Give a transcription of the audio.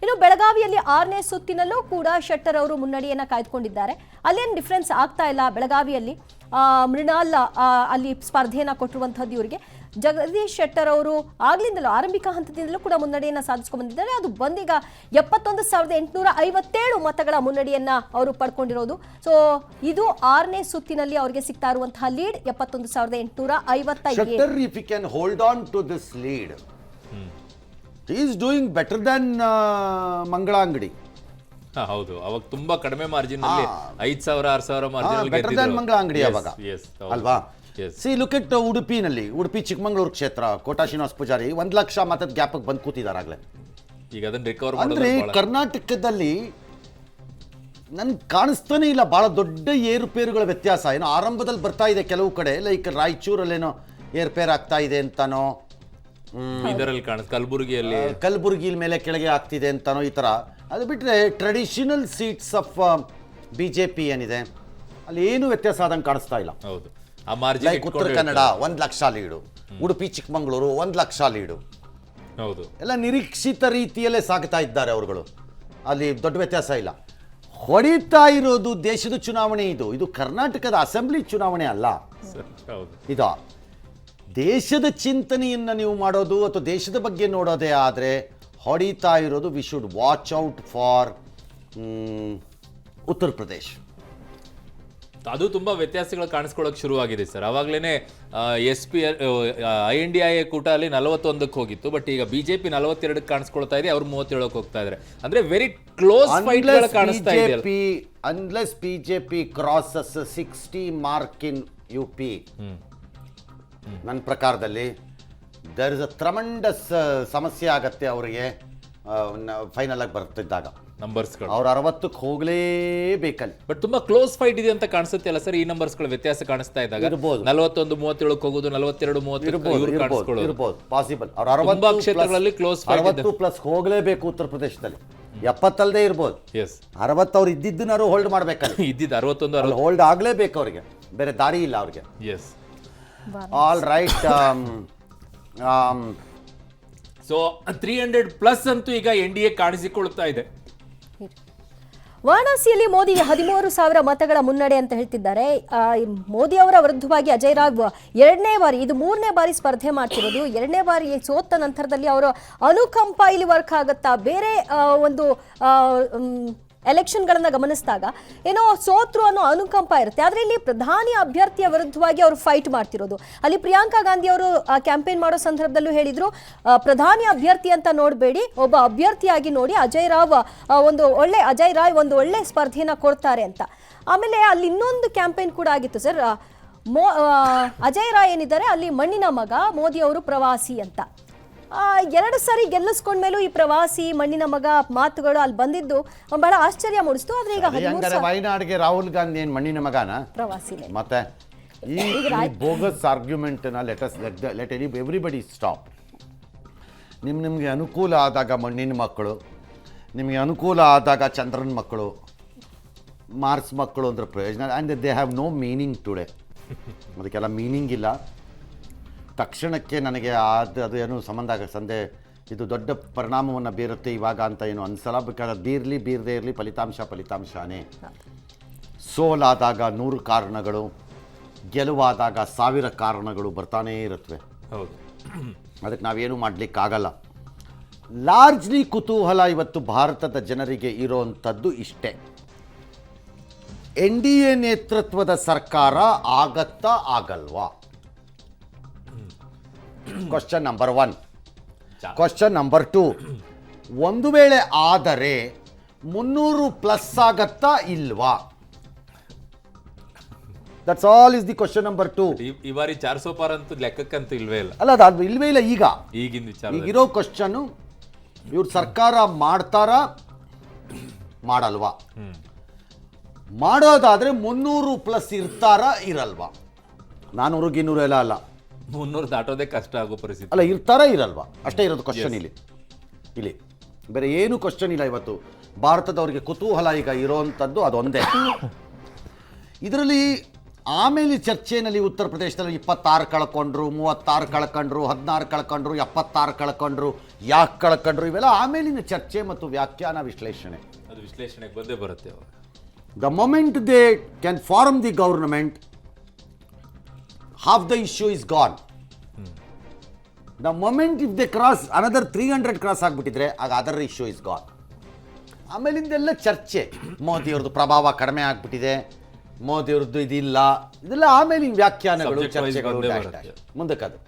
ಇನ್ನು ಬೆಳಗಾವಿಯಲ್ಲಿ 6ನೇ ಸುತ್ತಿನಲ್ಲೂ ಕೂಡ ಶೆಟ್ಟರ್ ಅವರು ಮುನ್ನಡೆಯನ್ನ ಕಾಯ್ದುಕೊಂಡಿದ್ದಾರೆ. ಅಲ್ಲೇನು ಡಿಫ್ರೆನ್ಸ್ ಆಗ್ತಾ ಇಲ್ಲ ಬೆಳಗಾವಿಯಲ್ಲಿ. ಮೃಣಾಲ್ ಅಲ್ಲಿ ಸ್ಪರ್ಧೆಯನ್ನ ಕೊಟ್ಟಿರುವಂತಹದ್ದು ಇವರಿಗೆ. ಜಗದೀಶ್ ಶೆಟ್ಟರ್ ಅವರು ಆಗ್ಲಿಂದಲೂ ಆರಂಭಿಕ ಹಂತದಿಂದಲೂ ಕೂಡ ಮುನ್ನಡೆಯನ್ನ ಸಾಧಿಸ್ಕೊಂಡು ಬಂದಿದ್ದಾರೆ. ಅದು ಬಂದೀಗ 71,857 ಮತಗಳ ಮುನ್ನಡೆಯನ್ನ ಅವರು ಪಡ್ಕೊಂಡಿರೋದು. ಸೊ ಇದು 6ನೇ ಸುತ್ತಿನಲ್ಲಿ ಅವರಿಗೆ ಸಿಗ್ತಾ ಇರುವಂತಹ lead 71,857. Shettar, if he can hold on to this lead, he is doing better than Mangala Angadi. ಹೌದು, ಅವಾಗ ತುಂಬಾ ಕಡಿಮೆ ಮಾರ್ಜಿನ್ ಅಲ್ಲಿ 5,000 6,000 ಮಾರ್ಜಿನ್ ಬೆಟರ್ ದನ್ ಮಂಗಳ ಅಂಗಡಿ ಅವಾಗ ಅಲ್ವಾ. C look at Udupi Chikmagalur ಕ್ಷೇತ್ರ ಕೋಟಾ ಶ್ರೀನಿವಾಸ ಪೂಜಾರಿ 1 ಲಕ್ಷ ಮತದ ಗ್ಯಾಪ್ ಬಂದು ಕೂತಿದ್ದಾರೆ ಆಗ್ಲೇ. ಈಗ ಅದನ್ನ ರಿಕವರ್ ಅಂದ್ರೆ ಕರ್ನಾಟಕದಲ್ಲಿ ನನ್ಗೆ ಕಾಣಿಸ್ತಾನೆ ಇಲ್ಲ ಬಹಳ ದೊಡ್ಡ ಏರುಪೇರುಗಳ ವ್ಯತ್ಯಾಸ. ಏನೋ ಆರಂಭದಲ್ಲಿ ಬರ್ತಾ ಇದೆ ಕೆಲವು ಕಡೆ, ಲೈಕ್ ರಾಯಚೂರಲ್ಲೇನೋ ಏರ್ಪೇರ್ ಆಗ್ತಾ ಇದೆ ಅಂತಾನೋ, ಇದರಲ್ಲಿ ಕಲಬುರಗಿ ಮೇಲೆ ಕೆಳಗೆ ಆಗ್ತಿದೆ ಅಂತಾನೋ ಈ ತರ. ಅದು ಬಿಟ್ಟರೆ ಟ್ರೆಡಿಷನಲ್ ಸೀಟ್ಸ್ ಆಫ್ ಬಿಜೆಪಿ ಏನಿದೆ ಅಲ್ಲಿ ಏನು ವ್ಯತ್ಯಾಸ ಆದಂಗೆ ಕಾಣಿಸ್ತಾ ಇಲ್ಲ. ಹೌದು, like Uttara Kannada 1 lakh lead, Udupi Chikmagalur 1 lakh lead, ಹೌದು, ಎಲ್ಲ ನಿರೀಕ್ಷಿತ ರೀತಿಯಲ್ಲೇ ಸಾಗ್ತಾ ಇದ್ದಾರೆ ಅವರುಗಳು. ಅಲ್ಲಿ ದೊಡ್ಡ ವ್ಯತ್ಯಾಸ ಇಲ್ಲ. ಹೊಡಿತಾ ಇರೋದು ದೇಶದ ಚುನಾವಣೆ, ಇದು ಕರ್ನಾಟಕದ ಅಸೆಂಬ್ಲಿ ಚುನಾವಣೆ ಅಲ್ಲ. ಇದು ದೇಶದ ಚಿಂತನೆಯನ್ನು ನೀವು ಮಾಡೋದು ಅಥವಾ ದೇಶದ ಬಗ್ಗೆ ನೋಡೋದೇ ಆದರೆ ಹೊಡಿತಾ ಇರೋದು we should watch out for Uttar Pradesh. ಅದು ತುಂಬಾ ವ್ಯತ್ಯಾಸಗಳು ಕಾಣಿಸ್ಕೊಳ್ಳೋಕೆ ಶುರುವಾಗಿದೆ ಸರ್. ಅವಾಗಲೇ INDIA ಕೂಟ ಅಲ್ಲಿ 41ಕ್ಕೆ ಹೋಗಿತ್ತು, ಬಟ್ ಈಗ ಬಿಜೆಪಿ 42ಕ್ಕೆ ಕಾಣಿಸ್ಕೊಳ್ತಾ ಇದೆ, ಅವ್ರು 37ಕ್ಕೆ ಹೋಗ್ತಾ ಇದ್ದಾರೆ. ಅಂದ್ರೆ ವೆರಿ ಕ್ಲೋಸ್ ಫೈಟ್ ಕಾಣಿಸ್ತಾ ಇದೆ. ಅನ್ಲೆಸ್ ಬಿಜೆಪಿ ಕ್ರಾಸಸ್ 60 ಮಾರ್ಕ್ ಇನ್ UP, ನನ್ನ ಪ್ರಕಾರದಲ್ಲಿ ದರ್ ಇಸ್ ಅ ಟ್ರಮೆಂಡಸ್ ಸಮಸ್ಯೆ ಆಗತ್ತೆ ಅವರಿಗೆ ಫೈನಲ್ ಆಗಿ ಬರ್ತಿದ್ದಾಗ. ನಂಬರ್ಸ್ಗಳು ಅವ್ರು 60ಕ್ಕೆ ಹೋಗಲೇಬೇಕಲ್ಲಿ. ಬಟ್ ತುಂಬಾ ಕ್ಲೋಸ್ ಫೈಟ್ ಇದೆ ಅಂತ ಕಾಣಿಸುತ್ತೆ ಅಲ್ಲ ಸರ್, ಈ ನಂಬರ್ಸ್ಗಳು ವ್ಯತ್ಯಾಸ ಕಾಣಿಸ್ತಾ ಇದ್ದಾಗ 41 37ಕ್ಕೆ ಹೋಗೋದು, 42 30 ಇರ್ಬೋದು ಪಾಸಿಬಲ್. ಅವ್ರು ಕ್ಷೇತ್ರಗಳಲ್ಲಿ ಕ್ಲೋಸ್ ಫೈಟ್ 60+ ಹೋಗಲೇಬೇಕು ಉತ್ತರ ಪ್ರದೇಶದಲ್ಲಿ. 70 ಅಲ್ಲದೆ ಇರ್ಬೋದು, 60 ಅವ್ರು ಇದ್ದಿದ್ದನ್ನಾರು ಹೋಲ್ಡ್ ಮಾಡ್ಬೇಕಲ್ಲ. ಇದ್ದಿದ್ದು 61 ಹೋಲ್ಡ್ ಆಗ್ಲೇಬೇಕು ಅವ್ರಿಗೆ, ಬೇರೆ ದಾರಿ ಇಲ್ಲ ಅವ್ರಿಗೆ. All right. ಸೊ 300+ ಅಂತೂ ಈಗ NDA ಕಾಣಿಸಿಕೊಳ್ಳುತ್ತಾ ಇದೆ. ವಾರಣಾಸಿಯಲ್ಲಿ ಮೋದಿಗೆ 13,000 ಮತಗಳ ಮುನ್ನಡೆ ಅಂತ ಹೇಳ್ತಿದ್ದಾರೆ. ಮೋದಿ ಅವರ ವಿರುದ್ಧವಾಗಿ ಅಜಯ್ ರಾವ್ 2ನೇ ಬಾರಿ, ಇದು 3ನೇ ಬಾರಿ ಸ್ಪರ್ಧೆ ಮಾಡ್ತಿರೋದು. 2ನೇ ಬಾರಿ ಸೋತ ನಂತರದಲ್ಲಿ ಅವರ ಅನುಕಂಪ ಇಲ್ಲಿ ವರ್ಕ್ ಆಗುತ್ತಾ? ಬೇರೆ ಒಂದು ಎಲೆಕ್ಷನ್ಗಳನ್ನ ಗಮನಿಸಿದಾಗ ಏನೋ ಸೋತ್ರು ಅನ್ನೋ ಅನುಕಂಪ ಇರುತ್ತೆ, ಆದರೆ ಇಲ್ಲಿ ಪ್ರಧಾನಿ ಅಭ್ಯರ್ಥಿಯ ವಿರುದ್ಧವಾಗಿ ಅವರು ಫೈಟ್ ಮಾಡ್ತಿರೋದು. ಅಲ್ಲಿ ಪ್ರಿಯಾಂಕಾ ಗಾಂಧಿ ಅವರು ಕ್ಯಾಂಪೇನ್ ಮಾಡೋ ಸಂದರ್ಭದಲ್ಲೂ ಹೇಳಿದ್ರು, ಪ್ರಧಾನಿ ಅಭ್ಯರ್ಥಿ ಅಂತ ನೋಡಬೇಡಿ, ಒಬ್ಬ ಅಭ್ಯರ್ಥಿಯಾಗಿ ನೋಡಿ, ಅಜಯ್ ರಾಯ್ ಒಂದು ಒಳ್ಳೆ ಸ್ಪರ್ಧೆಯನ್ನ ಕೊಡ್ತಾರೆ ಅಂತ. ಆಮೇಲೆ ಅಲ್ಲಿ ಇನ್ನೊಂದು ಕ್ಯಾಂಪೇನ್ ಕೂಡ ಆಗಿತ್ತು ಸರ್. ಅಜಯ್ ರಾಯ್ ಏನಿದ್ದಾರೆ ಅಲ್ಲಿ ಮಣ್ಣಿನ ಮಗ, ಮೋದಿ ಅವರು ಪ್ರವಾಸಿ ಅಂತ. 2 ಸಾರಿ ಗೆಲ್ಲಿಸ್ಕೊಂಡ್ಮೇಲೂ ಈ ಪ್ರವಾಸಿ ಮಣ್ಣಿನ ಮಗ ಮಾತುಗಳು ಅಲ್ಲಿ ಬಂದಿದ್ದು ಬಹಳ ಆಶ್ಚರ್ಯ ಮೂಡಿಸ್ತು. ಆದ್ರೆ ಈಗ ವಯನಾಡ್ಗೆ ರಾಹುಲ್ ಗಾಂಧಿ ಏನ್ ಮಣ್ಣಿನ ಮಗನ ಪ್ರವಾಸಿನೇ. ಮತ್ತೆ ಈ bogus argument let everybody stop. ನಿಮ್ಗೆ ಅನುಕೂಲ ಆದಾಗ ಮಣ್ಣಿನ ಮಕ್ಕಳು, ನಿಮಗೆ ಅನುಕೂಲ ಆದಾಗ ಚಂದ್ರನ ಮಕ್ಕಳು, ಮಾರ್ಸ್ ಮಕ್ಕಳು ಅಂದ್ರೆ ಪ್ರಯೋಜನ. And they have no meaning today. ಅದಕ್ಕೆಲ್ಲ ಮೀನಿಂಗ್ ಇಲ್ಲ. ತಕ್ಷಣಕ್ಕೆ ನನಗೆ ಅದು ಏನು ಸಂದೆ ಇದು ದೊಡ್ಡ ಪರಿಣಾಮವನ್ನು ಬೀರುತ್ತೆ ಇವಾಗ ಅಂತ ಏನು ಅನ್ಸಲ್ಲ. ಬೇಕಾದ್ರೆ ಬೀರದೇ ಇರಲಿ, ಫಲಿತಾಂಶನೇ. ಸೋಲಾದಾಗ 100 ಕಾರಣಗಳು, ಗೆಲುವಾದಾಗ 1000 ಕಾರಣಗಳು ಬರ್ತಾನೇ ಇರುತ್ತವೆ. ಹೌದು, ಅದಕ್ಕೆ ನಾವೇನು ಮಾಡಲಿಕ್ಕಾಗಲ್ಲ. ಲಾರ್ಜ್ಲಿ ಕುತೂಹಲ ಇವತ್ತು ಭಾರತದ ಜನರಿಗೆ ಇರೋವಂಥದ್ದು ಇಷ್ಟೇ, NDA ನೇತೃತ್ವದ ಸರ್ಕಾರ ಆಗತ್ತಾ ಆಗಲ್ವಾ? Question number 1. ಕ್ವಶನ್ ನಂಬರ್ 2, ಒಂದು ವೇಳೆ ಆದರೆ 300+ ಆಗತ್ತಾ ಇಲ್ವಾ? That's all is the question number 2. ಈ ಬಾರಿ 400 ಪಾರ್ ಅಂತೂ ಲೆಕ್ಕಕ್ಕಂತೂ ಇಲ್ವೇ ಇಲ್ಲ. ಅಲ್ಲ, ಅದು ಇಲ್ವೇ ಇಲ್ಲ. ಈಗಿನ ವಿಚಾರ, ಈಗಿರೋ ಕ್ವಶನ್ ಇವ್ರು ಸರ್ಕಾರ ಮಾಡ್ತಾರಾ ಮಾಡಲ್ವಾ? ಮಾಡೋದಾದ್ರೆ 300+ ಇರ್ತಾರಾ ಇರಲ್ವಾ? 400 200 ಎಲ್ಲ ಅಲ್ಲ, 300 ದಾಟೋದೇ ಕಷ್ಟ ಆಗೋ ಪರಿಸ್ಥಿತಿ. ಅಲ್ಲ, ಇರ್ತಾರಾ ಇರಲ್ವಾ ಅಷ್ಟೇ ಇರೋದು ಕ್ವಶನ್. ಇಲ್ಲಿ ಬೇರೆ ಏನು ಕ್ವಶನ್ ಇಲ್ಲ. ಇವತ್ತು ಭಾರತದವರಿಗೆ ಕುತೂಹಲ ಈಗ ಇರೋವಂಥದ್ದು ಅದೊಂದೇ. ಇದರಲ್ಲಿ ಆಮೇಲೆ ಚರ್ಚೆನಲ್ಲಿ ಉತ್ತರ ಪ್ರದೇಶದಲ್ಲಿ 26 ಕಳ್ಕೊಂಡ್ರು, 36 ಕಳ್ಕೊಂಡ್ರು, 16 ಕಳ್ಕೊಂಡ್ರು, 76 ಕಳ್ಕೊಂಡ್ರು, ಯಾಕೆ ಕಳ್ಕೊಂಡ್ರು, ಇವೆಲ್ಲ ಆಮೇಲಿನ ಚರ್ಚೆ ಮತ್ತು ವ್ಯಾಖ್ಯಾನ ವಿಶ್ಲೇಷಣೆ. ಅದು ವಿಶ್ಲೇಷಣೆಗೆ ಬಂದೇ ಬರುತ್ತೆ ಅವಾಗ. The moment they can form the government, half the issue is gone. The moment if they cross another 300 cross ಆಗಿಬಿಟ್ಟಿದ್ರೆ ಆಗ ಅದರ್ ಇಶ್ಯೂ ಇಸ್ ಗಾನ್. ಆಮೇಲಿಂದೆಲ್ಲ ಚರ್ಚೆ, ಮೋದಿಯವ್ರದ್ದು ಪ್ರಭಾವ ಕಡಿಮೆ ಆಗಿಬಿಟ್ಟಿದೆ, ಮೋದಿಯವ್ರದ್ದು ಇದಿಲ್ಲ, ಇದೆಲ್ಲ ಆಮೇಲಿನ ವ್ಯಾಖ್ಯಾನಗಳು, Subject wise ಚರ್ಚೆಗಳು, ಬಂದೇ ಡ್ಯಾಶ್ ಬರುತ್ತೆ. ಡ್ಯಾಶ್ ಮುಂದಕ್ಕದು